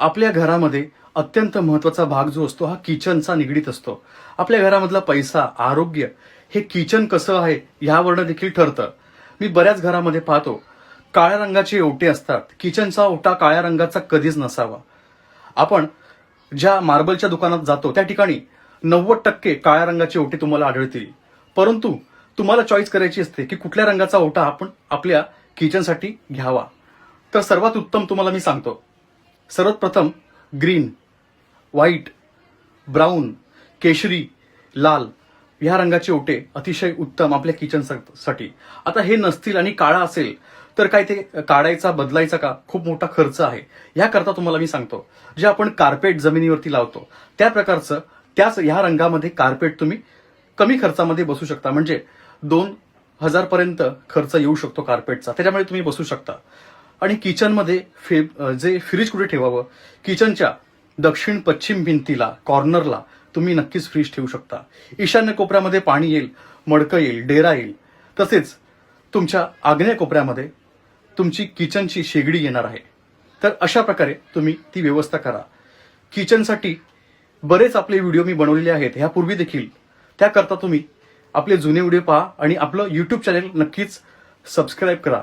आपल्या घरामध्ये अत्यंत महत्त्वाचा भाग जो असतो हा किचनचा निगडीत असतो. आपल्या घरामधला पैसा, आरोग्य हे किचन कसं आहे ह्यावरनं देखील ठरतं. मी बऱ्याच घरामध्ये पाहतो काळ्या रंगाचे ओटे असतात. किचनचा ओटा काळ्या रंगाचा कधीच नसावा. आपण ज्या मार्बलच्या दुकानात जातो त्या ठिकाणी 90% काळ्या रंगाचे ओटे तुम्हाला आढळतील. परंतु तुम्हाला चॉईस करायची असते की कुठल्या रंगाचा ओटा आपण आपल्या किचनसाठी घ्यावा. तर सर्वात उत्तम तुम्हाला मी सांगतो. सर्वात प्रथम ग्रीन, व्हाईट, ब्राऊन, केशरी, लाल ह्या रंगाचे ओटे अतिशय उत्तम आपल्या किचनसाठी. आता हे नसतील आणि काळा असेल तर काय ते काढायचा बदलायचा का खूप मोठा खर्च आहे. ह्याकरता तुम्हाला मी सांगतो जे आपण कार्पेट जमिनीवरती लावतो त्या प्रकारचं त्याच ह्या रंगामध्ये कार्पेट तुम्ही कमी खर्चामध्ये बसू शकता. म्हणजे 2000 पर्यंत खर्च येऊ शकतो कार्पेटचा. त्याच्यामुळे तुम्ही बसू शकता. आणि किचनमध्ये जे फ्रीज कुठे ठेवावं, किचनच्या दक्षिण पश्चिम भिंतीला कॉर्नरला तुम्ही नक्कीच फ्रीज ठेवू शकता. ईशान्य कोपऱ्यामध्ये पाणी येईल, मडकं येईल, डेरा येईल. तसेच तुमच्या आग्नेय कोपऱ्यामध्ये तुमची किचनची शेगडी येणार आहे. तर अशा प्रकारे तुम्ही ती व्यवस्था करा. किचनसाठी बरेच आपले व्हिडिओ मी बनवलेले आहेत ह्यापूर्वी देखील. त्याकरता तुम्ही आपले जुने व्हिडिओ पहा आणि आपलं YouTube चॅनल नक्कीच सबस्क्राईब करा.